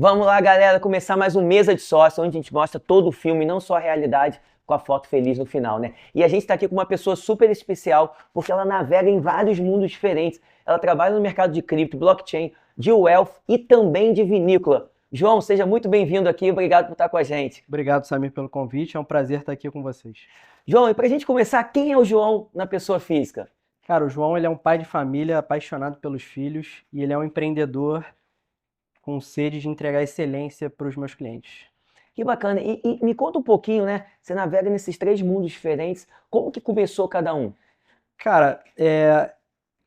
Vamos lá, galera, começar mais um Mesa de Sócio, onde a gente mostra todo o filme, não só a realidade, com a foto feliz no final, né? E a gente está aqui com uma pessoa super especial, porque ela navega em vários mundos diferentes. Ela trabalha no mercado de cripto, blockchain, de wealth e também de vinícola. João, seja muito bem-vindo aqui, obrigado por estar com a gente. Obrigado, Samir, pelo convite. É um prazer estar aqui com vocês. João, e para a gente começar, quem é o João na pessoa física? Cara, o João ele é um pai de família apaixonado pelos filhos e ele é um empreendedor com sede de entregar excelência para os meus clientes. Que bacana. E me conta um pouquinho, né? Você navega nesses três mundos diferentes. Como que começou cada um? Cara,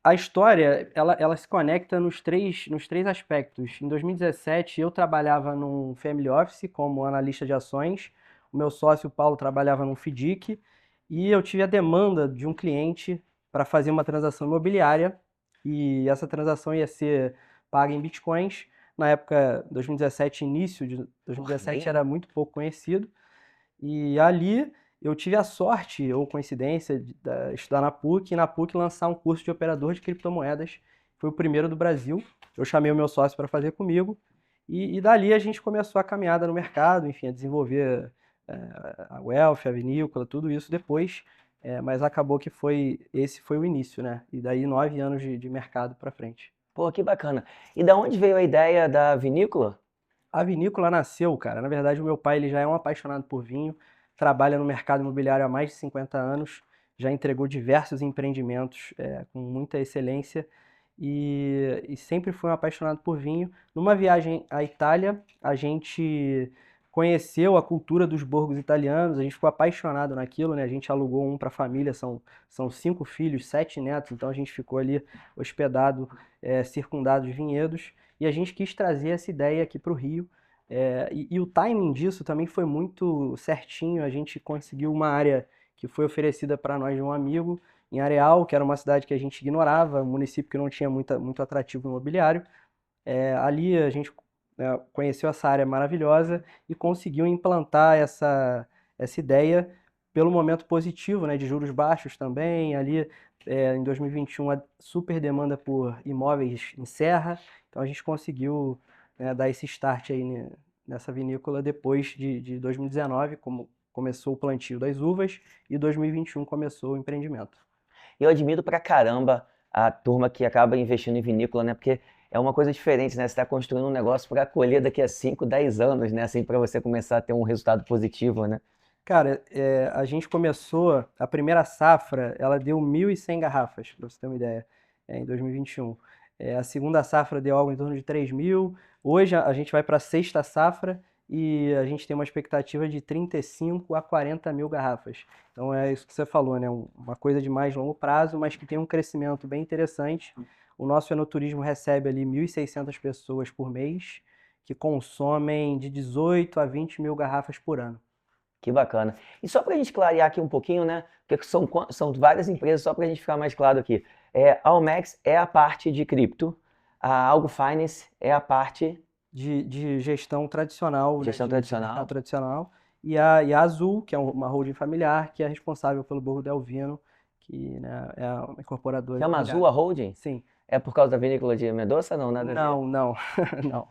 a história ela se conecta nos três aspectos. Em 2017, eu trabalhava num family office como analista de ações. O meu sócio Paulo trabalhava num FDIC e eu tive a demanda de um cliente para fazer uma transação imobiliária e essa transação ia ser paga em bitcoins. Na época, 2017, início de Porra, 2017 bem. era muito pouco conhecido. E ali eu tive a sorte, ou coincidência, de estudar na PUC e na PUC lançar um curso de operador de criptomoedas. Foi o primeiro do Brasil. Eu chamei o meu sócio para fazer comigo. E dali a gente começou a caminhada no mercado, enfim, a desenvolver a Wealth, a vinícola, tudo isso depois. Mas acabou que esse foi o início, né? E daí 9 anos de mercado para frente. Pô, que bacana. E da onde veio a ideia da vinícola? A vinícola nasceu, cara. Na verdade, o meu pai ele já é um apaixonado por vinho, trabalha no mercado imobiliário há mais de 50 anos, já entregou diversos empreendimentos com muita excelência e sempre foi um apaixonado por vinho. Numa viagem à Itália, a gente conheceu a cultura dos borgos italianos, a gente ficou apaixonado naquilo, né? A gente alugou um para a família, são 5 filhos, 7 netos, então a gente ficou ali hospedado, circundado de vinhedos. E a gente quis trazer essa ideia aqui para o Rio. E o timing disso também foi muito certinho. A gente conseguiu uma área que foi oferecida para nós de um amigo, em Areal, que era uma cidade que a gente ignorava, um município que não tinha muito atrativo imobiliário. Ali a gente conheceu essa área maravilhosa e conseguiu implantar essa ideia pelo momento positivo, né, de juros baixos também. Ali em 2021, a super demanda por imóveis em Serra, então a gente conseguiu, né, dar esse start aí nessa vinícola depois de 2019, como começou o plantio das uvas, e 2021 começou o empreendimento. Eu admiro pra caramba a turma que acaba investindo em vinícola, né? Porque é uma coisa diferente, né? Você está construindo um negócio para colher daqui a 5, 10 anos, né? Assim, para você começar a ter um resultado positivo, né? Cara, a gente começou, a primeira safra, ela deu 1.100 garrafas, para você ter uma ideia, em 2021. A segunda safra deu algo em torno de 3.000. Hoje a gente vai para a sexta safra e a gente tem uma expectativa de 35 a 40 mil garrafas. Então é isso que você falou, né? Uma coisa de mais longo prazo, mas que tem um crescimento bem interessante. O nosso enoturismo recebe ali 1.600 pessoas por mês, que consomem de 18 a 20 mil garrafas por ano. Que bacana. E só para a gente clarear aqui um pouquinho, né? Porque são várias empresas, só para a gente ficar mais claro aqui. A Almex é a parte de cripto, a Algo Finance é a parte De gestão tradicional, de né, gestão de mercado tradicional. tradicional, e a Azul, que é uma holding familiar, que é responsável pelo Borgo Delvino, que, né, é uma incorporadora Chama Azul imobiliária. a holding? Sim. É por causa da vinícola de Mendoza? Não, nada a ver. Não, não, não.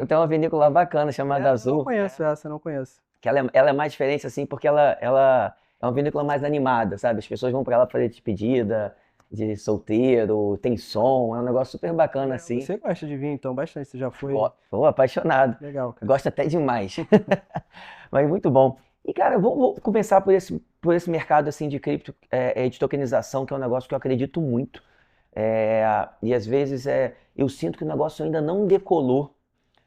Tem uma vinícola bacana chamada Eu não Azul, conheço essa, eu não conheço. que ela é mais diferente assim, porque ela é uma vinícola mais animada, sabe? As pessoas vão pra lá fazer despedida, de solteiro, tem som, é um negócio super bacana Legal. assim. Você gosta de vinho, então, bastante, você já foi. Tô apaixonado, Legal, cara. gosto até demais, mas muito bom. E cara, vamos começar por esse mercado assim de cripto, de tokenização, que é um negócio que eu acredito muito. E às vezes eu sinto que o negócio ainda não decolou.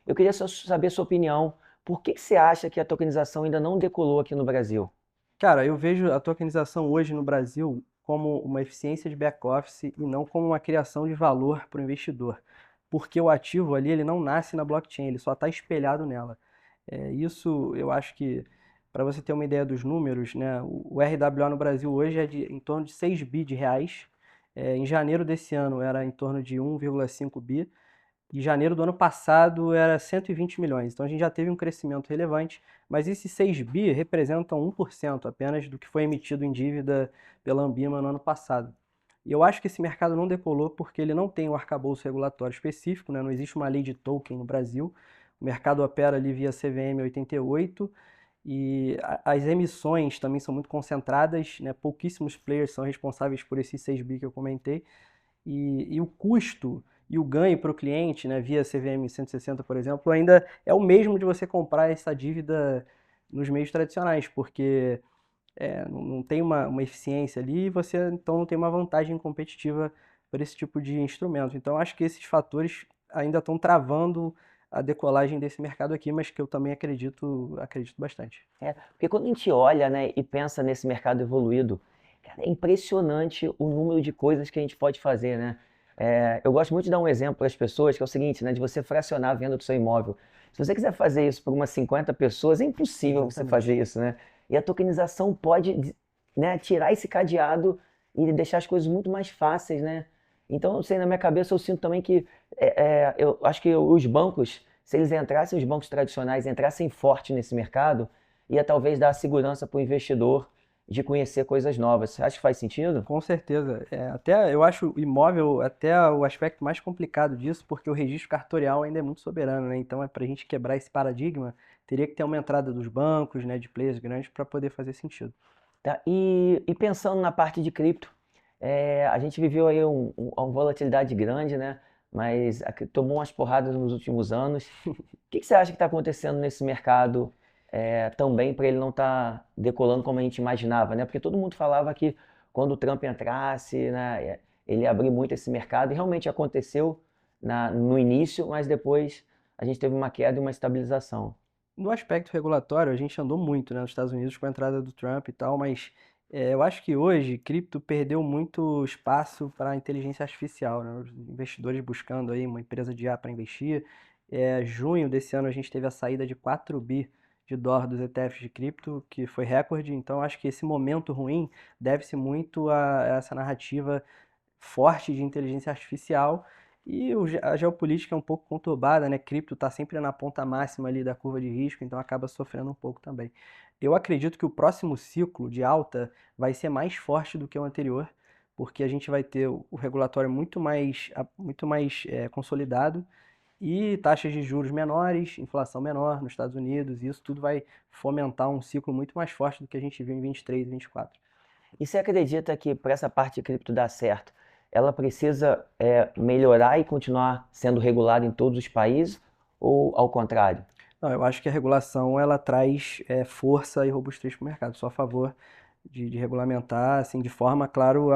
Eu queria só saber a sua opinião. Por que você acha que a tokenização ainda não decolou aqui no Brasil? Cara, eu vejo a tokenização hoje no Brasil como uma eficiência de back-office e não como uma criação de valor para o investidor. Porque o ativo ali, ele não nasce na blockchain, ele só está espelhado nela. Isso eu acho que, para você ter uma ideia dos números, né, o RWA no Brasil hoje é em torno de 6 bi de reais. Em janeiro desse ano era em torno de 1,5 bi. De janeiro do ano passado era 120 milhões. Então a gente já teve um crescimento relevante, mas esses 6 bi representam 1% apenas do que foi emitido em dívida pela Ambima no ano passado. E eu acho que esse mercado não decolou porque ele não tem um arcabouço regulatório específico, né? Não existe uma lei de token no Brasil. O mercado opera ali via CVM 88 e as emissões também são muito concentradas, né? Pouquíssimos players são responsáveis por esses 6 bi que eu comentei. E o custo e o ganho para o cliente, né, via CVM 160, por exemplo, ainda é o mesmo de você comprar essa dívida nos meios tradicionais, porque não tem uma eficiência ali e você então não tem uma vantagem competitiva para esse tipo de instrumento. Então acho que esses fatores ainda estão travando a decolagem desse mercado aqui, mas que eu também acredito bastante. Porque quando a gente olha, né, e pensa nesse mercado evoluído, cara, é impressionante o número de coisas que a gente pode fazer, né? Eu gosto muito de dar um exemplo para as pessoas, que é o seguinte, né, de você fracionar a venda do seu imóvel. Se você quiser fazer isso para umas 50 pessoas, é impossível você fazer isso, né? E a tokenização pode, né, tirar esse cadeado e deixar as coisas muito mais fáceis, né? Então, eu sei, na minha cabeça eu sinto também que eu acho que os bancos, se eles entrassem, os bancos tradicionais entrassem forte nesse mercado, ia talvez dar segurança para o investidor de conhecer coisas novas. Você acha que faz sentido? Com certeza. Até eu acho o imóvel até o aspecto mais complicado disso, porque o registro cartorial ainda é muito soberano, né? Então, para a gente quebrar esse paradigma, teria que ter uma entrada dos bancos, né, de players grandes, para poder fazer sentido. Tá? E pensando na parte de cripto, a gente viveu aí uma volatilidade grande, né? Mas tomou umas porradas nos últimos anos. O que você acha que está acontecendo nesse mercado também para ele não estar decolando como a gente imaginava, né? Porque todo mundo falava que quando o Trump entrasse, né, ele ia abrir muito esse mercado, e realmente aconteceu no início, mas depois a gente teve uma queda e uma estabilização. No aspecto regulatório, a gente andou muito, né, nos Estados Unidos com a entrada do Trump e tal, mas eu acho que hoje cripto perdeu muito espaço para a inteligência artificial, né? Os investidores buscando aí uma empresa de IA para investir. Junho desse ano a gente teve a saída de 4 bi de dólar dos ETFs de cripto, que foi recorde. Então acho que esse momento ruim deve-se muito a essa narrativa forte de inteligência artificial. E a geopolítica é um pouco conturbada, né? Cripto está sempre na ponta máxima ali da curva de risco, então acaba sofrendo um pouco também. Eu acredito que o próximo ciclo de alta vai ser mais forte do que o anterior, porque a gente vai ter o regulatório muito mais consolidado e taxas de juros menores, inflação menor nos Estados Unidos, e isso tudo vai fomentar um ciclo muito mais forte do que a gente viu em 23 e 24. E você acredita que para essa parte de cripto dar certo, ela precisa melhorar e continuar sendo regulada em todos os países, ou ao contrário? Não, eu acho que a regulação ela traz força e robustez para o mercado. Sou a favor de regulamentar, assim, de forma, claro,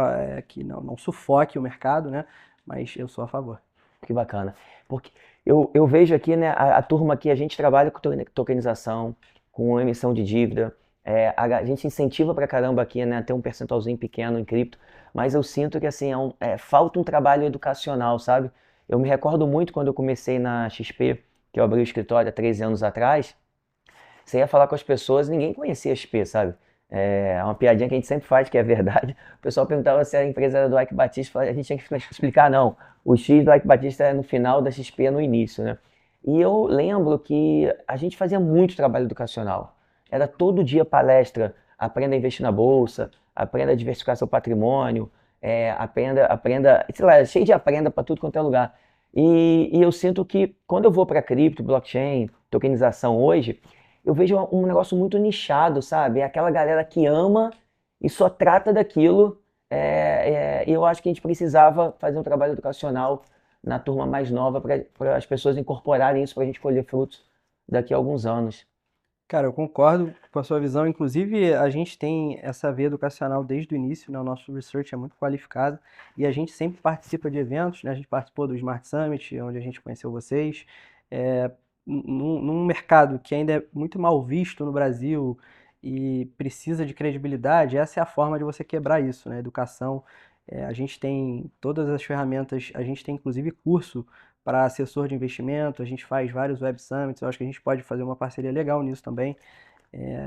que não sufoque o mercado, né? Mas eu sou a favor. Que bacana. Porque eu vejo aqui, né, a turma aqui, a gente trabalha com tokenização, com emissão de dívida, a gente incentiva pra caramba aqui, né, ter um percentualzinho pequeno em cripto, mas eu sinto que, assim, falta um trabalho educacional, sabe? Eu me recordo muito quando eu comecei na XP, que eu abri o escritório há 13 anos atrás, você ia falar com as pessoas, ninguém conhecia a XP, sabe? É uma piadinha que a gente sempre faz, que é verdade. O pessoal perguntava se a empresa era do Ike Batista, a gente tinha que explicar, não. O X do Ike Batista é no final, da XP é no início, né? E eu lembro que a gente fazia muito trabalho educacional. Era todo dia palestra, aprenda a investir na bolsa, aprenda a diversificar seu patrimônio, aprenda, sei lá, cheio de aprenda para tudo quanto é lugar. E eu sinto que quando eu vou para cripto, blockchain, tokenização hoje, eu vejo um negócio muito nichado, sabe? É aquela galera que ama e só trata daquilo. E eu acho que a gente precisava fazer um trabalho educacional na turma mais nova para as pessoas incorporarem isso para a gente colher frutos daqui a alguns anos. Cara, eu concordo com a sua visão. Inclusive, a gente tem essa veia educacional desde o início, né? O nosso research é muito qualificado e a gente sempre participa de eventos, né? A gente participou do Smart Summit, onde a gente conheceu vocês. É, num mercado que ainda é muito mal visto no Brasil e precisa de credibilidade, essa é a forma de você quebrar isso, né? Educação. A gente tem todas as ferramentas, a gente tem inclusive curso para assessor de investimento, a gente faz vários web summits, eu acho que a gente pode fazer uma parceria legal nisso também.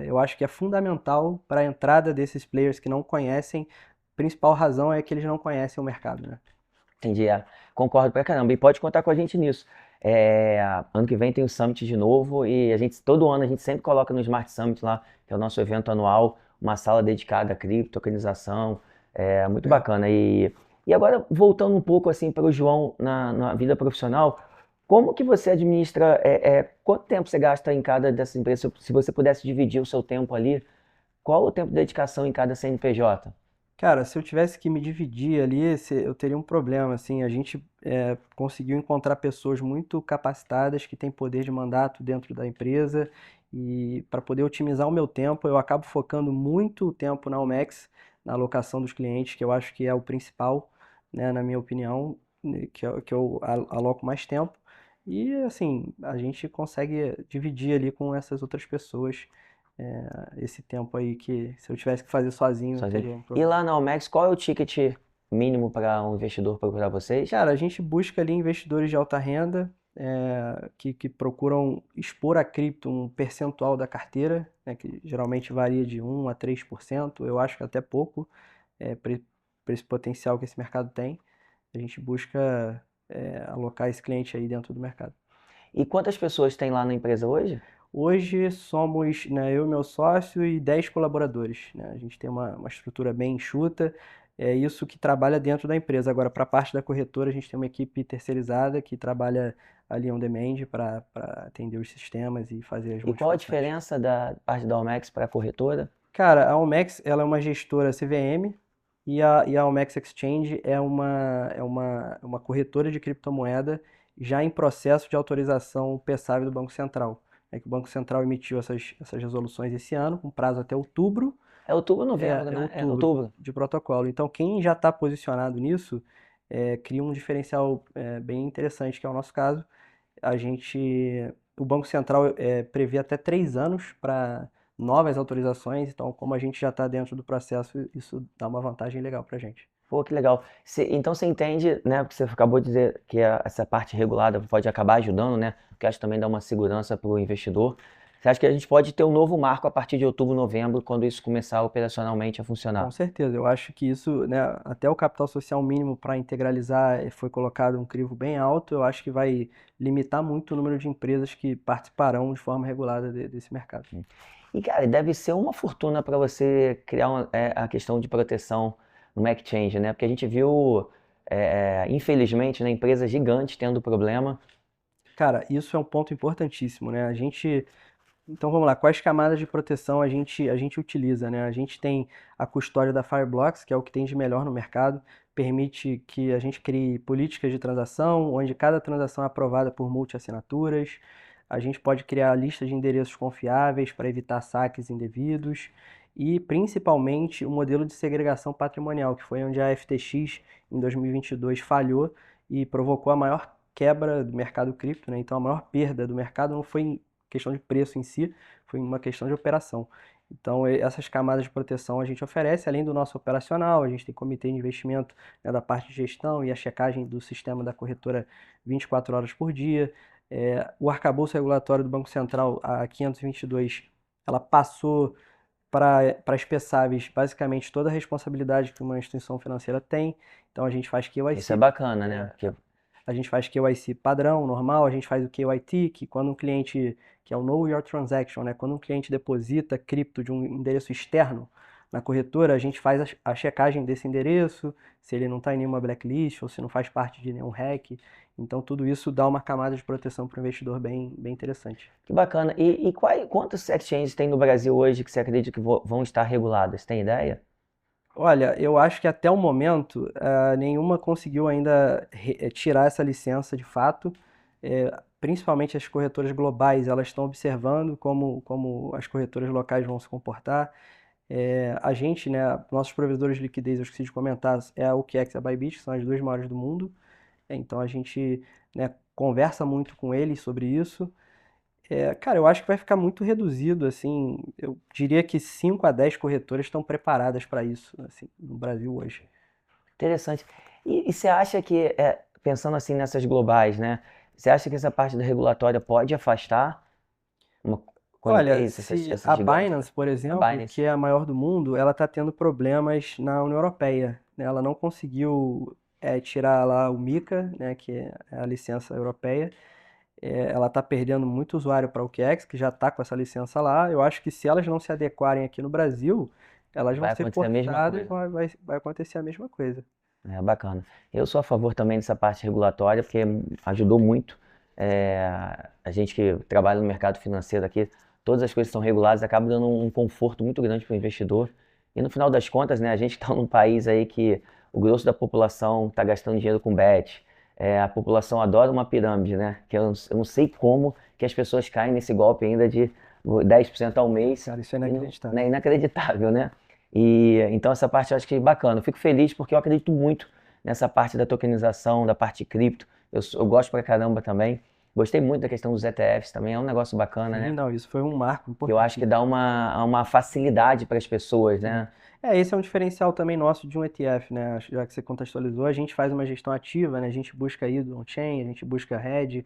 Eu acho que é fundamental para a entrada desses players que não conhecem, a principal razão é que eles não conhecem o mercado, né? Entendi, concordo pra caramba. E pode contar com a gente nisso. Ano que vem tem o Summit de novo e todo ano a gente sempre coloca no Smart Summit lá, que é o nosso evento anual, uma sala dedicada a cripto, tokenização. É muito bacana. E agora, voltando um pouco assim para o João na vida profissional, Como que você administra, quanto tempo você gasta em cada dessas empresas? Se você pudesse dividir o seu tempo ali, qual o tempo de dedicação em cada CNPJ? Cara, se eu tivesse que me dividir ali, eu teria um problema, assim, a gente conseguiu encontrar pessoas muito capacitadas que têm poder de mandato dentro da empresa e para poder otimizar o meu tempo, eu acabo focando muito tempo na Almex, na alocação dos clientes, que eu acho que é o principal, né, na minha opinião, né, que eu aloco mais tempo. E assim, a gente consegue dividir ali com essas outras pessoas esse tempo aí que se eu tivesse que fazer sozinho, Sozinho. teria um E problema. lá na Almex, qual é o ticket mínimo para um investidor procurar vocês? Cara, a gente busca ali investidores de alta renda que procuram expor a cripto um percentual da carteira, né, que geralmente varia de 1 a 3%. Eu acho que até pouco para esse potencial que esse mercado tem. A gente busca alocar esse cliente aí dentro do mercado. E quantas pessoas tem lá na empresa hoje? Hoje somos, né, eu e meu sócio e 10 colaboradores, né? A gente tem uma estrutura bem enxuta, é isso que trabalha dentro da empresa. Agora, para a parte da corretora, a gente tem uma equipe terceirizada que trabalha ali on demand para atender os sistemas e fazer as E qual a modificações. diferença da parte da Almex para a corretora? Cara, a Almex, ela é uma gestora CVM e a Almex Exchange é uma corretora de criptomoeda já em processo de autorização PSAV do Banco Central. É que o Banco Central emitiu essas resoluções esse ano, com prazo até outubro, É outubro ou novembro, é né? É outubro outubro. de protocolo. Então, quem já está posicionado nisso, cria um diferencial bem interessante, que é o nosso caso. O Banco Central prevê até 3 anos para novas autorizações, então como a gente já está dentro do processo, isso dá uma vantagem legal para a gente. Pô, que legal. Então você entende, né? Porque você acabou de dizer que essa parte regulada pode acabar ajudando, né? Porque acho que também dá uma segurança para o investidor. Você acha que a gente pode ter um novo marco a partir de outubro, novembro, quando isso começar operacionalmente a Com funcionar? certeza, eu acho que isso, né, até o capital social mínimo para integralizar foi colocado um crivo bem alto, eu acho que vai limitar muito o número de empresas que participarão de forma regulada desse mercado. E, cara, deve ser uma fortuna para você criar a questão de proteção no exchange, né? Porque a gente viu, infelizmente, né, empresas gigantes tendo problema. Cara, isso é um ponto importantíssimo, né? Então vamos lá, quais camadas de proteção a gente utiliza, né? A gente tem a custódia da Fireblocks, que é o que tem de melhor no mercado, permite que a gente crie políticas de transação, onde cada transação é aprovada por multi-assinaturas. A gente pode criar listas de endereços confiáveis para evitar saques indevidos e principalmente o modelo de segregação patrimonial, que foi onde a FTX em 2022 falhou e provocou a maior quebra do mercado cripto, né? Então a maior perda do mercado não foi questão de preço em si, foi uma questão de operação. Então, essas camadas de proteção a gente oferece, além do nosso operacional, a gente tem comitê de investimento, né, da parte de gestão e a checagem do sistema da corretora 24 horas por dia. O arcabouço regulatório do Banco Central, a 522, ela passou para as PESAVs basicamente toda a responsabilidade que uma instituição financeira tem. Então, a gente faz Isso é KYC, bacana, né? Porque a gente faz KYC padrão, normal, a gente faz o KYT, que quando um cliente, que é o Know Your Transaction, né? Quando um cliente deposita cripto de um endereço externo na corretora, a gente faz a checagem desse endereço, se ele não está em nenhuma blacklist ou se não faz parte de nenhum hack. Então tudo isso dá uma camada de proteção para o investidor bem, bem interessante. que bacana. Quantos exchanges tem no Brasil hoje que você acredita que vão estar reguladas? Tem ideia? Olha, eu acho que até o momento nenhuma conseguiu ainda tirar essa licença de fato. Principalmente as corretoras globais, elas estão observando como as corretoras locais vão se comportar. A gente, né, nossos provedores de liquidez, eu esqueci de comentar, é a OKEx e a Bybit, que são as duas maiores do mundo. Então a gente, né, conversa muito com eles sobre isso. Cara, eu acho que vai ficar muito reduzido, assim, eu diria que 5 a 10 corretoras estão preparadas para isso, assim, no Brasil hoje. Interessante. E você acha que, pensando assim nessas globais, né? Você acha que essa parte da regulatória pode afastar uma Olha, Coinbase, se essas a gigantes? Binance, por A exemplo, Binance. que é a maior do mundo, ela está tendo problemas na União Europeia, né? Ela não conseguiu tirar lá o MiCA, né, que é a licença europeia. Ela está perdendo muito usuário para o OKEx, que já está com essa licença lá. Eu acho que se elas não se adequarem aqui no Brasil, elas vão Vai ser acontecer a mesma forçadas e coisa. vai acontecer a mesma coisa. É bacana. Eu sou a favor também dessa parte regulatória, porque ajudou muito. A gente que trabalha no mercado financeiro aqui, todas as coisas são reguladas, acaba dando um conforto muito grande para o investidor. E no final das contas, né, a gente está num país aí que o grosso da população está gastando dinheiro com bet. A população adora uma pirâmide, né? Que eu não sei como que as pessoas caem nesse golpe ainda de 10% ao mês. Cara, isso é E inacreditável. é inacreditável, né? E então essa parte eu acho que é bacana. Eu fico feliz porque eu acredito muito nessa parte da tokenização, da parte cripto. Eu gosto pra caramba também. Gostei muito da questão dos ETFs também, é um negócio bacana, Sim, né? não, isso foi um marco Eu acho que importante. dá uma facilidade para as pessoas, Sim. né? Esse é um diferencial também nosso de um ETF, né? Já que você contextualizou, a gente faz uma gestão ativa, né? A gente busca aí do on-chain, a gente busca hedge.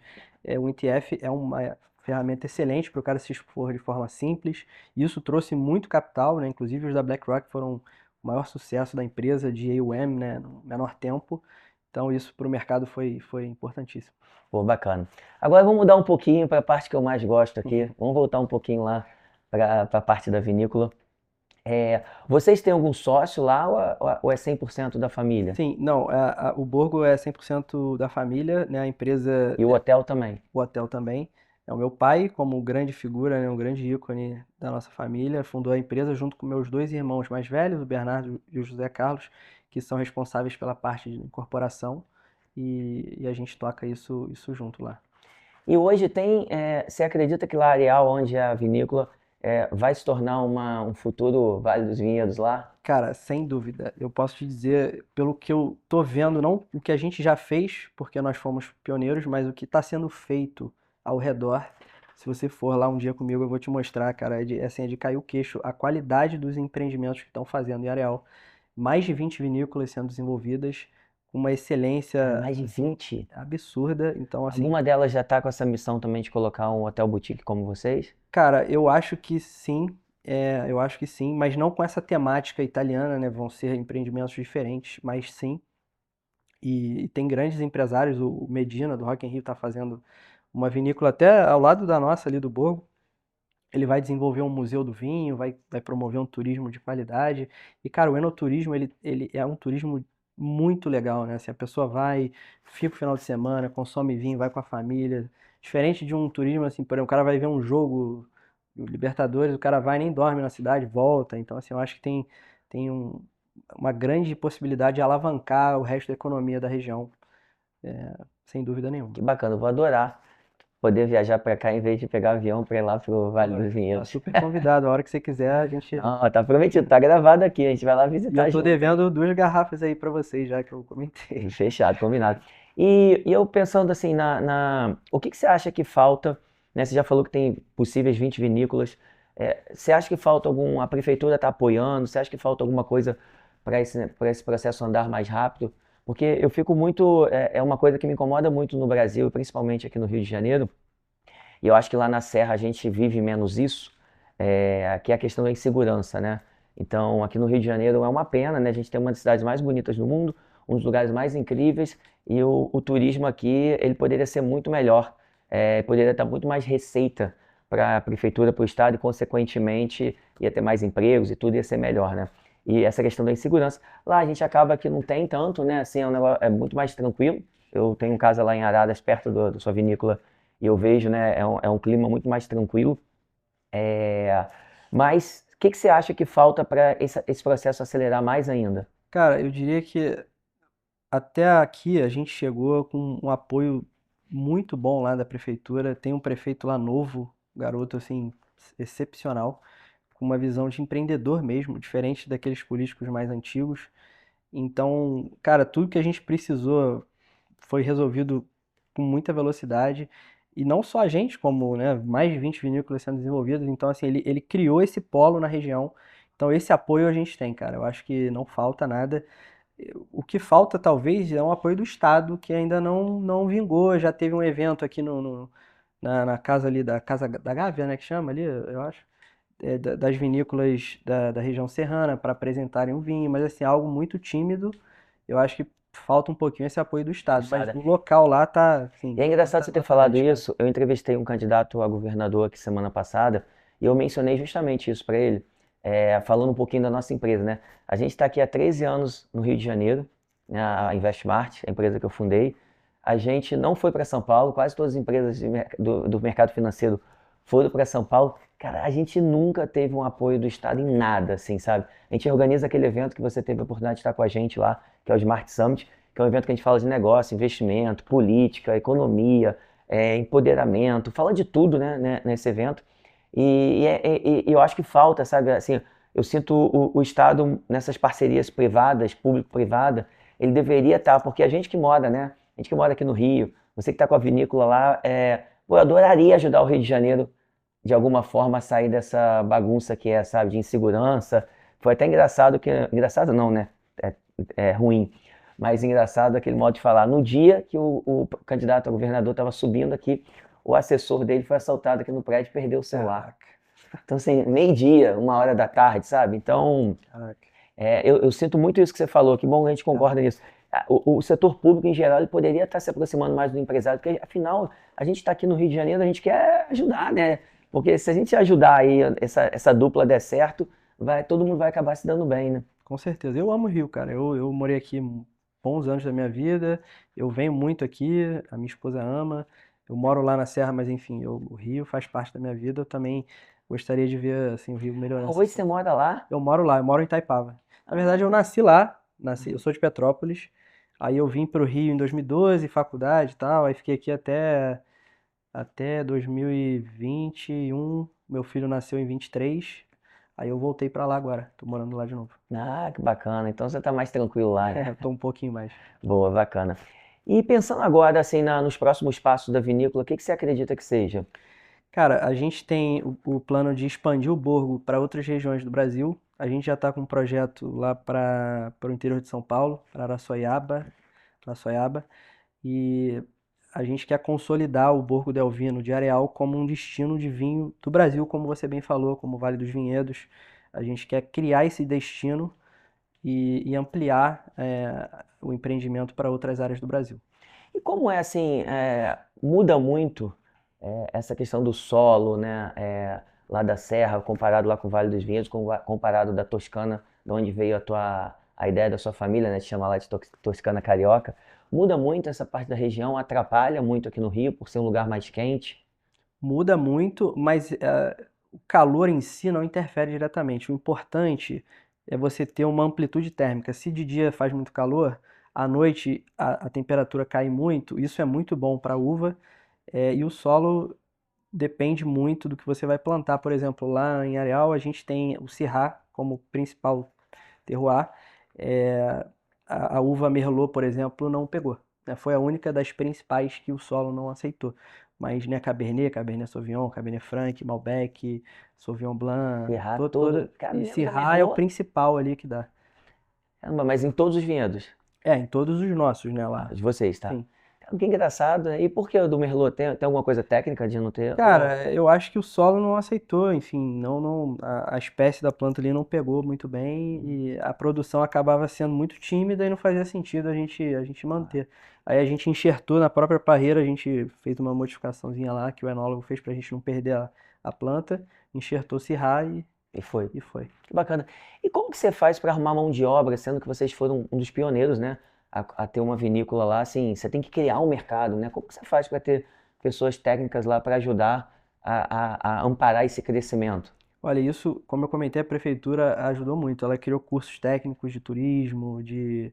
O ETF é uma ferramenta excelente para o cara se expor de forma simples. Isso trouxe muito capital, né? Inclusive os da BlackRock foram o maior sucesso da empresa de AUM, né? No menor tempo. Então isso para o mercado foi importantíssimo. Pô, bacana. Agora vamos mudar um pouquinho para a parte que eu mais gosto aqui. Vamos voltar um pouquinho lá para a parte da vinícola. Vocês têm algum sócio lá ou é 100% da família? Sim, não, o Borgo é 100% da família, né? A empresa, E o hotel também? o hotel também. É o meu pai, como grande figura, né, um grande ícone da nossa família, fundou a empresa junto com meus dois irmãos mais velhos, o Bernardo e o José Carlos, que são responsáveis pela parte de incorporação, e a gente toca isso junto lá. E hoje você acredita que lá Areal, onde é a vinícola, vai se tornar um futuro Vale dos Vinhedos lá? Cara, sem dúvida, eu posso te dizer, pelo que eu tô vendo, não o que a gente já fez, porque nós fomos pioneiros, mas o que está sendo feito ao redor. Se você for lá um dia comigo, eu vou te mostrar, cara, é de cair o queixo. A qualidade dos empreendimentos que estão fazendo em Areal. Mais de 20 vinícolas sendo desenvolvidas, com uma Cara, excelência mais de assim, 20. absurda. Então, assim, Alguma delas já está com essa missão também de colocar um hotel boutique como vocês? cara, eu acho que sim, eu acho que sim, mas não com essa temática italiana, né? Vão ser empreendimentos diferentes, mas sim. E tem grandes empresários, o Medina, do Rock in Rio, está fazendo uma vinícola até ao lado da nossa, ali do Borgo. Ele vai desenvolver um museu do vinho, vai promover um turismo de qualidade. E, cara, o enoturismo, ele é um turismo muito legal, né? Assim, a pessoa vai, fica o final de semana, consome vinho, vai com a família. Diferente de um turismo, assim, por exemplo, o cara vai ver um jogo, o Libertadores, o cara vai nem dorme na cidade, volta. Então, assim, eu acho que tem uma grande possibilidade de alavancar o resto da economia da região, sem dúvida nenhuma. Que bacana, eu vou adorar poder viajar para cá em vez de pegar avião para ir lá pro Vale Pô, dos tá Vinhedos. super convidado. A hora que você quiser, a gente. Não, tá prometido, tá gravado aqui, a gente vai lá E eu visitar tô junto. devendo 2 garrafas aí pra vocês, já que eu comentei. Fechado, combinado. E eu pensando assim, o que que você acha que falta, né? Você já falou que tem possíveis 20 vinícolas. Você acha que falta a prefeitura está apoiando? Você acha que falta alguma coisa para esse processo andar mais rápido? Porque eu fico muito, é uma coisa que me incomoda muito no Brasil, principalmente aqui no Rio de Janeiro, e eu acho que lá na Serra a gente vive menos isso, que é a questão da insegurança, né? Então, aqui no Rio de Janeiro é uma pena, né? A gente tem uma das cidades mais bonitas do mundo, um dos lugares mais incríveis, e o turismo aqui, ele poderia ser muito melhor, poderia dar muito mais receita para a prefeitura, para o estado, e consequentemente ia ter mais empregos e tudo ia ser melhor, né? E essa questão da insegurança, lá a gente acaba que não tem tanto, né? Assim, é muito mais tranquilo. Eu tenho casa lá em Araras, perto da sua vinícola, e eu vejo, né, é um clima muito mais tranquilo. É, mas o que que você acha que falta para esse processo acelerar mais ainda? Cara, eu diria que até aqui a gente chegou com um apoio muito bom lá da prefeitura. Tem um prefeito lá novo, garoto assim, excepcional, com uma visão de empreendedor mesmo, diferente daqueles políticos mais antigos. Então, cara, tudo que a gente precisou foi resolvido com muita velocidade. E não só a gente, como, né, mais de 20 vinícolas sendo desenvolvidas. Então, assim, ele criou esse polo na região. Então, esse apoio a gente tem, cara. Eu acho que não falta nada. O que falta, talvez, é um apoio do Estado, que ainda não vingou. Já teve um evento aqui na casa ali, da Casa da Gávea, né, que chama ali, eu acho, das vinícolas da região serrana, para apresentarem o vinho. Mas, assim, algo muito tímido. Eu acho que falta um pouquinho esse apoio do Estado, mas Moçada. o local lá tá, E assim, é engraçado você ter nota falado 10, cara. isso. Eu entrevistei um candidato a governador aqui semana passada e eu mencionei justamente isso para ele, falando um pouquinho da nossa empresa, né? A gente está aqui há 13 anos no Rio de Janeiro, né, a Investmart, a empresa que eu fundei. a gente não foi para São Paulo, quase todas as empresas do mercado financeiro foram para São Paulo. Cara, a gente nunca teve um apoio do Estado em nada, assim, sabe? A gente organiza aquele evento que você teve a oportunidade de estar com a gente lá, que é o Smart Summit, que é um evento que a gente fala de negócio, investimento, política, economia, empoderamento, fala de tudo, né, nesse evento. E eu acho que falta, sabe, assim, eu sinto o Estado nessas parcerias privadas, público-privada, ele deveria estar, porque a gente que mora, né, a gente que mora aqui no Rio, você que está com a vinícola lá, pô, eu adoraria ajudar o Rio de Janeiro de alguma forma a sair dessa bagunça que é, sabe, de insegurança. Foi até engraçado que, engraçado não, né, é, é ruim, mas engraçado aquele modo de falar. No dia que o candidato a governador estava subindo aqui, o assessor dele foi assaltado aqui no prédio e perdeu o celular. Caraca, Então, assim, meio-dia, 1 hora da tarde, sabe? Então, caraca. eu sinto muito isso que você falou, que bom que a gente concorda nisso. O setor público, em geral, ele poderia estar se aproximando mais do empresário, porque, afinal, a gente está aqui no Rio de Janeiro, a gente quer ajudar, né? Porque se a gente ajudar aí, essa dupla der certo, todo mundo vai acabar se dando bem, né? Com certeza. Eu amo o Rio, cara. Eu morei aqui bons anos da minha vida. Eu venho muito aqui, a minha esposa ama. Eu moro lá na Serra, mas enfim, o Rio faz parte da minha vida. Eu também gostaria de ver assim, o Rio melhorando. Hoje você mora lá? Eu moro lá, eu moro em Itaipava. Na verdade, eu nasci lá, eu sou de Petrópolis. Aí eu vim para o Rio em 2012, faculdade e tal. Aí fiquei aqui até 2021. Meu filho nasceu em 23. Aí eu voltei para lá agora. Tô morando lá de novo. Ah, que bacana. Então você tá mais tranquilo lá, né? É, tô um pouquinho mais. Boa, bacana. E pensando agora, assim, nos próximos passos da vinícola, o que que você acredita que seja? Cara, a gente tem o plano de expandir o Borgo para outras regiões do Brasil. A gente já está com um projeto lá para o interior de São Paulo, para Araçoiaba, e a gente quer consolidar o Borgo del Vino de Areal como um destino de vinho do Brasil, como você bem falou, como o Vale dos Vinhedos. A gente quer criar esse destino e ampliar o empreendimento para outras áreas do Brasil. E como é assim, muda muito essa questão do solo, né? Lá da Serra, comparado lá com o Vale dos Vinhedos, comparado da Toscana, de onde veio a ideia da sua família, né? De chamar lá de Toscana Carioca. Muda muito essa parte da região, atrapalha muito aqui no Rio, por ser um lugar mais quente. Muda muito, mas o calor em si não interfere diretamente. O importante é você ter uma amplitude térmica. Se de dia faz muito calor, à noite a temperatura cai muito, isso é muito bom para a uva. E o solo depende muito do que você vai plantar. Por exemplo, lá em Areal a gente tem o Syrah como principal terroir. É, a uva Merlot, por exemplo, não pegou, né? Foi a única das principais que o solo não aceitou. Mas, né, Cabernet Sauvignon, Cabernet Franc, Malbec, Sauvignon Blanc, Ferrar todo. e Caramba, Syrah é o Merlot. principal ali que dá. Caramba, mas em todos os vinhedos. Em todos os nossos, né, lá. De vocês, tá? Sim. Caramba, que engraçado, né? E por que o do Merlot? Tem alguma coisa técnica de não ter? Cara, eu acho que o solo não aceitou, enfim, a espécie da planta ali não pegou muito bem e a produção acabava sendo muito tímida e não fazia sentido a gente manter. Aí a gente enxertou na própria parreira, a gente fez uma modificaçãozinha lá que o enólogo fez pra gente não perder a planta, enxertou Syrah E foi. e foi. Que bacana. E como que você faz para arrumar mão de obra, sendo que vocês foram um dos pioneiros, né, a ter uma vinícola lá? Assim, você tem que criar um mercado, né? Como que você faz para ter pessoas técnicas lá para ajudar a amparar esse crescimento? Olha, isso, como eu comentei, a prefeitura ajudou muito. Ela criou cursos técnicos de turismo, de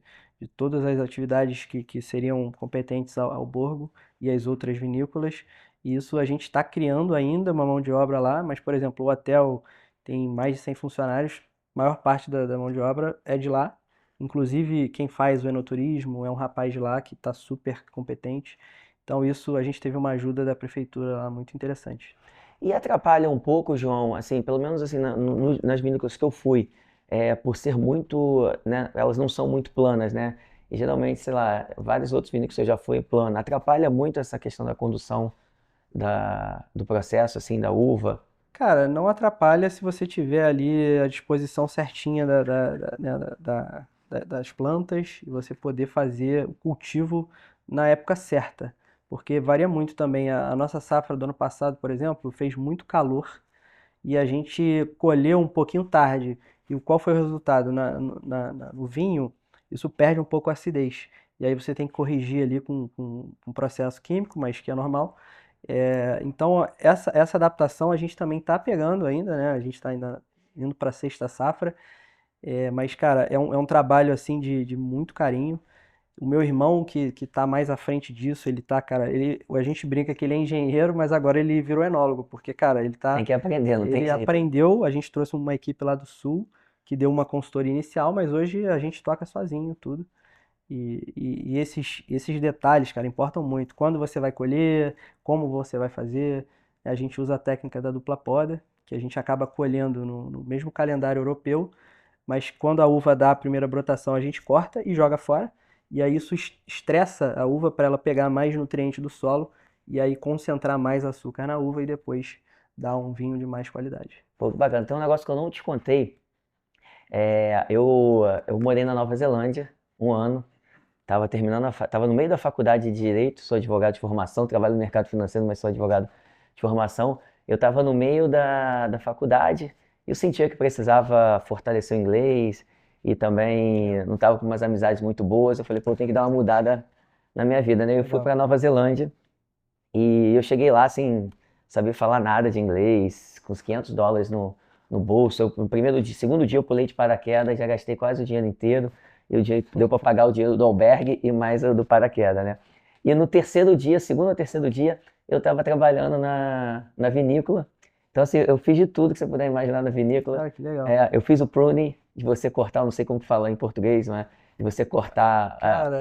todas as atividades que seriam competentes ao Borgo e às outras vinícolas. E isso a gente está criando ainda uma mão de obra lá, mas, por exemplo, o hotel tem mais de 100 funcionários, a maior parte da mão de obra é de lá. Inclusive, quem faz o enoturismo é um rapaz de lá que está super competente. Então, isso a gente teve uma ajuda da prefeitura lá muito interessante. E atrapalha um pouco, João, assim, pelo menos assim, nas vinícolas que eu fui, por ser muito, né, elas não são muito planas, né? E geralmente, sei lá, vários outros vinícolas que eu já fui plana, atrapalha muito essa questão da condução do processo, assim, da uva. Cara, não atrapalha se você tiver ali a disposição certinha né, das plantas e você poder fazer o cultivo na época certa. Porque varia muito também. A nossa safra do ano passado, por exemplo, fez muito calor e a gente colheu um pouquinho tarde. E qual foi o resultado? No vinho, isso perde um pouco a acidez. e aí você tem que corrigir ali com um processo químico, mas que é normal. Então, essa adaptação a gente também está pegando ainda, né? A gente está ainda indo para a sexta safra, mas, cara, é um trabalho assim de muito carinho. O meu irmão, que tá mais à frente disso, ele tá, cara, a gente brinca que ele é engenheiro, mas agora ele virou enólogo, porque, cara, Tem que aprender, não tem ele jeito. aprendeu, a gente trouxe uma equipe lá do Sul, que deu uma consultoria inicial, mas hoje a gente toca sozinho tudo. E esses detalhes, cara, importam muito. Quando você vai colher, como você vai fazer. A gente usa a técnica da dupla poda, que a gente acaba colhendo no mesmo calendário europeu, mas quando a uva dá a primeira brotação, a gente corta e joga fora. E aí isso estressa a uva para ela pegar mais nutriente do solo e aí concentrar mais açúcar na uva e depois dar um vinho de mais qualidade. Pô, que bacana. Tem um negócio que eu não te contei. Eu morei na Nova Zelândia um ano. Tava no meio da faculdade de Direito, sou advogado de formação, trabalho no mercado financeiro, mas sou advogado de formação. Eu estava no meio da faculdade e eu sentia que precisava fortalecer o inglês e também não estava com umas amizades muito boas. Eu falei, pô, eu tenho que dar uma mudada na minha vida, né? Eu fui Legal. para Nova Zelândia e eu cheguei lá sem saber falar nada de inglês, com os US$ 500 no bolso. No segundo dia eu pulei de paraquedas, já gastei quase o dinheiro inteiro. E o dinheiro deu para pagar o dinheiro do albergue e mais o do paraquedas, né? E no terceiro dia, segundo ou terceiro dia, eu estava trabalhando na vinícola. Então, assim, eu fiz de tudo que você puder imaginar na vinícola. Cara, que legal. Eu fiz o pruning, de você cortar, eu não sei como que fala em português, mas de você cortar Cara,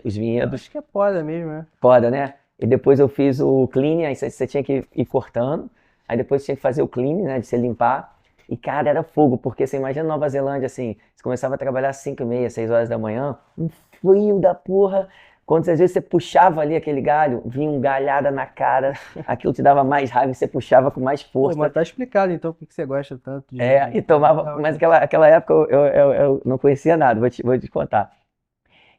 os eu vinhedos. acho que é poda mesmo, né? Foda, né? E depois eu fiz o clean, aí você tinha que ir cortando. Aí depois você tinha que fazer o clean, né? De você limpar. E, cara, era fogo, porque você imagina Nova Zelândia assim, você começava a trabalhar às 5h30, 6 horas da manhã, um frio da porra. Quando às vezes você puxava ali aquele galho, vinha um galhada na cara, aquilo te dava mais raiva e você puxava com mais Pô, mas força. tá explicado então por que você gosta tanto de E vinho. tomava. Legal, Mas cara. aquela época eu não conhecia nada, vou te contar.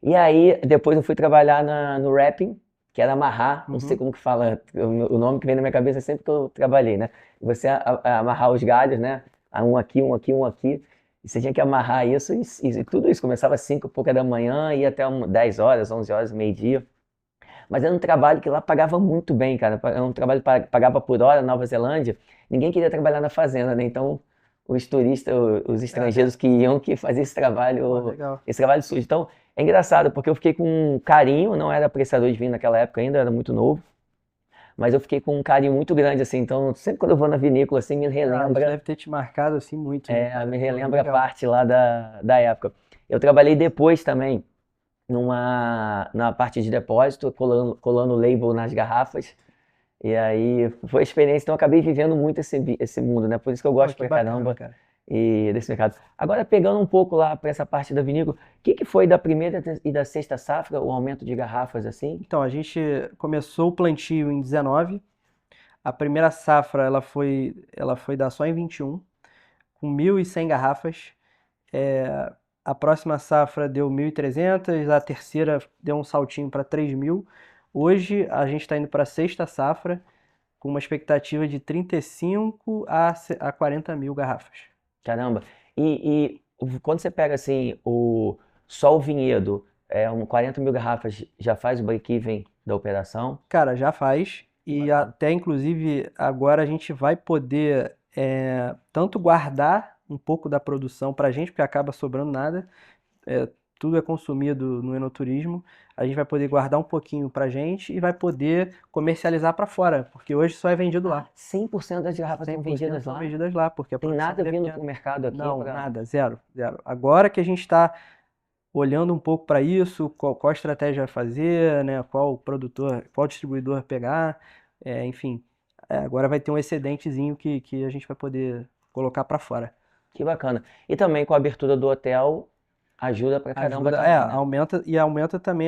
E aí, depois eu fui trabalhar no wrapping, que era amarrar, não sei Uhum. como que fala, o nome que vem na minha cabeça sempre que eu trabalhei, né? Você amarrar os galhos, né? Um aqui, um aqui, um aqui. E você tinha que amarrar isso e tudo isso. Começava às 5 e pouca da manhã e ia até 10 horas, 11 horas, meio-dia. Mas era um trabalho que lá pagava muito bem, cara. Era um trabalho que pagava por hora, na Nova Zelândia. Ninguém queria trabalhar na fazenda, né? Então, os turistas, os É, estrangeiros que iam que faziam pô, legal. esse trabalho sujo. Então, é engraçado, porque eu fiquei com um carinho, não era apreciador de vinho naquela época ainda, era muito novo, mas eu fiquei com um carinho muito grande, assim. Então, sempre quando eu vou na vinícola, assim, Ah, isso deve ter te marcado assim muito, né, cara? me Pô, relembra a legal. parte lá da época. Eu trabalhei depois também na parte de depósito, colando label nas garrafas. E aí foi a experiência, então eu acabei vivendo muito esse mundo, né? Por isso que eu Pô, gosto que pra bacana, caramba cara. desse mercado. Agora, pegando um pouco lá para essa parte da vinícola, o que que foi da primeira e da sexta safra, o aumento de garrafas assim? Então, a gente começou o plantio em 19. A primeira safra ela foi dar só em 21, com 1.100 garrafas. A próxima safra deu 1.300, a terceira deu um saltinho para 3.000. Hoje a gente está indo para a sexta safra com uma expectativa de 35 a 40 mil garrafas. Caramba. Quando você pega assim, só o vinhedo, 40 mil garrafas já faz o break-even da operação? Cara, já faz. E Bacana. até inclusive agora a gente vai poder tanto guardar um pouco da produção para a gente, porque acaba sobrando nada. é, Tudo é consumido no enoturismo. A gente vai poder guardar um pouquinho para a gente e vai poder comercializar para fora, porque hoje só é vendido lá. 100% das garrafas são 100% vendidas são lá? vendidas lá, porque a Tem produção nada aqui é vindo para pequena. o mercado aqui Não, para. nada, zero, zero. Agora que a gente está olhando um pouco para isso, qual estratégia fazer, né? Qual produtor, qual distribuidor pegar, enfim, agora vai ter um excedentezinho que a gente vai poder colocar para fora. Que bacana. E também com a abertura do hotel, ajuda pra caramba Ajuda, também, né? aumenta também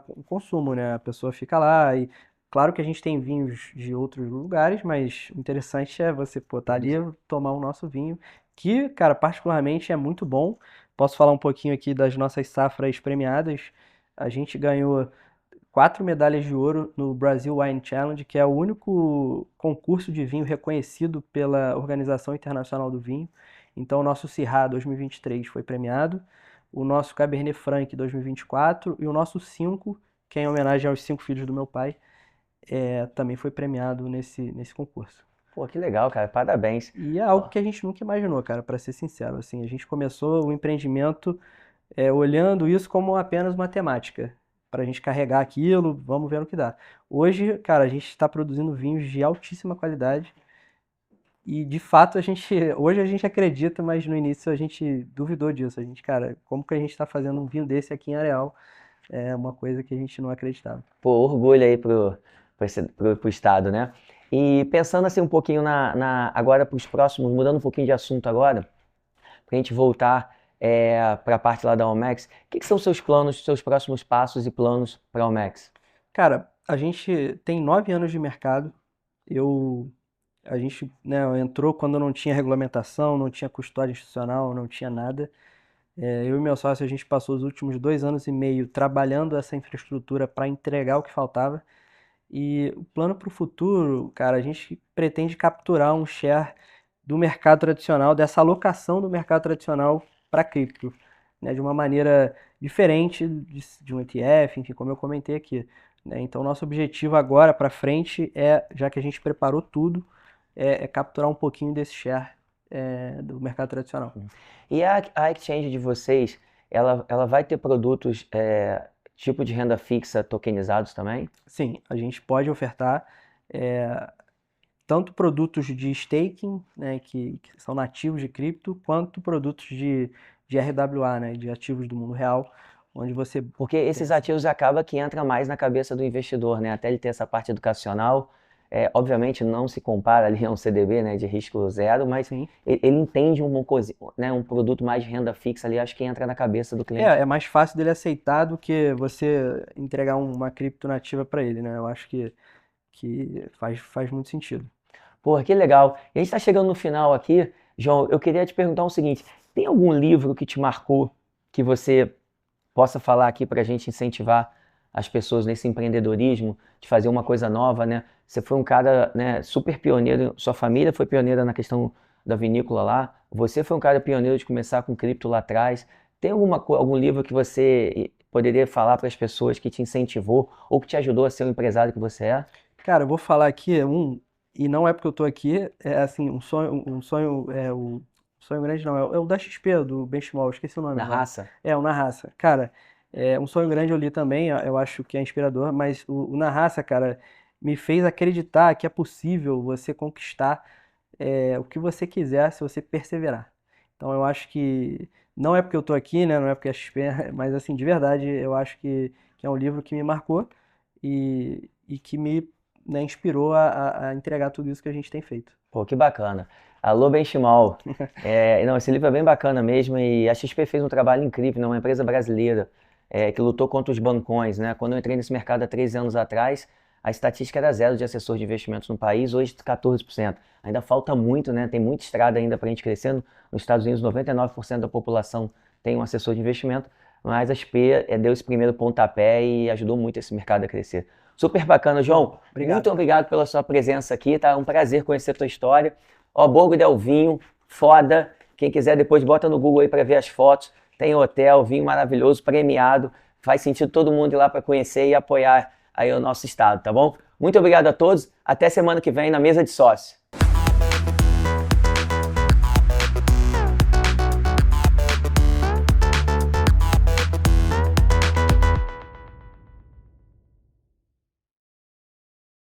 o consumo, né? A pessoa fica lá e claro que a gente tem vinhos de outros lugares, mas o interessante é você pô, tá ali tomar o nosso vinho, que, cara, particularmente é muito bom. Posso falar um pouquinho aqui das nossas safras premiadas. A gente ganhou 4 medalhas de ouro no Brasil Wine Challenge, que é o único concurso de vinho reconhecido pela Organização Internacional do Vinho. Então, o nosso Syrah 2023 foi premiado. o nosso Cabernet Franc 2024 e o nosso 5, que é em homenagem aos 5 filhos do meu pai, também foi premiado nesse concurso. Pô, que legal, cara. Parabéns. E é algo que a gente nunca imaginou, cara, para ser sincero. Assim, a gente começou o empreendimento olhando isso como apenas matemática, para a gente carregar aquilo, vamos ver no que dá. Hoje, cara, a gente está produzindo vinhos de altíssima qualidade e, de fato, hoje a gente acredita, mas no início a gente duvidou disso. A gente, cara, como que a gente está fazendo um vinho desse aqui em Areal? É uma coisa que a gente não acreditava. Pô, orgulho aí pro estado, né? E pensando assim um pouquinho agora para os próximos, mudando um pouquinho de assunto agora, para a gente voltar para a parte lá da Almex, o que são seus planos, seus próximos passos e planos para a Almex? Cara, a gente tem 9 anos de mercado. A gente, né, entrou quando não tinha regulamentação, não tinha custódia institucional, não tinha nada. Eu e meu sócio, a gente passou os últimos 2 anos e meio trabalhando essa infraestrutura para entregar o que faltava. E o plano para o futuro, cara, a gente pretende capturar um share do mercado tradicional, dessa alocação do mercado tradicional para cripto, né, de uma maneira diferente de um ETF, enfim, como eu comentei aqui, né? Então, nosso objetivo agora para frente já que a gente preparou tudo, capturar um pouquinho desse share do mercado tradicional. E a exchange de vocês, ela vai ter produtos tipo de renda fixa tokenizados também? Sim, a gente pode ofertar tanto produtos de staking, né, que são nativos de cripto, quanto produtos de RWA, né, de ativos do mundo real, onde você... Porque esses ativos acabam que entra mais na cabeça do investidor, né? Até ele ter essa parte educacional, obviamente não se compara ali a um CDB, né, de risco zero, mas Sim. ele entende um produto mais de renda fixa ali, acho que entra na cabeça do cliente. É mais fácil dele aceitar do que você entregar uma cripto nativa para ele, né? Eu acho que faz muito sentido. Pô, que legal. E a gente está chegando no final aqui, João, eu queria te perguntar o seguinte, tem algum livro que te marcou, que você possa falar aqui para a gente incentivar as pessoas nesse empreendedorismo, de fazer uma coisa nova, né? Você foi um cara, né, super pioneiro, sua família foi pioneira na questão da vinícola lá, você foi um cara pioneiro de começar com cripto lá atrás. Tem algum livro que você poderia falar para as pessoas que te incentivou ou que te ajudou a ser o empresário que você é? Cara, eu vou falar aqui e não é porque eu tô aqui, é assim, um sonho, o sonho grande não, é o da XP, do Benchimol, esqueci o nome Na agora. raça? O Na Raça. Cara, um sonho grande eu li também, eu acho que é inspirador, mas o Na Raça, cara, me fez acreditar que é possível você conquistar o que você quiser se você perseverar. Então eu acho que, não é porque eu tô aqui, né, não é porque é XP, mas assim, de verdade, eu acho que é um livro que me marcou e que me, né, inspirou a entregar tudo isso que a gente tem feito. Pô, que bacana. Alô, Benchimol. Não, esse livro é bem bacana mesmo e a XP fez um trabalho incrível, né? Uma empresa brasileira que lutou contra os bancões, né? Quando eu entrei nesse mercado há 13 anos atrás, a estatística era zero de assessor de investimentos no país, hoje 14%. Ainda falta muito, né? Tem muita estrada ainda para a gente crescer. Nos Estados Unidos, 99% da população tem um assessor de investimento, mas a XP deu esse primeiro pontapé e ajudou muito esse mercado a crescer. Super bacana, João. Obrigado. Muito obrigado pela sua presença aqui, tá? Um prazer conhecer a tua história. Ó, Borgo del Vinho, foda. Quem quiser depois bota no Google aí para ver as fotos. Tem hotel, vinho maravilhoso, premiado. Faz sentido todo mundo ir lá para conhecer e apoiar aí o nosso estado, tá bom? Muito obrigado a todos. Até semana que vem na Mesa de Sócio.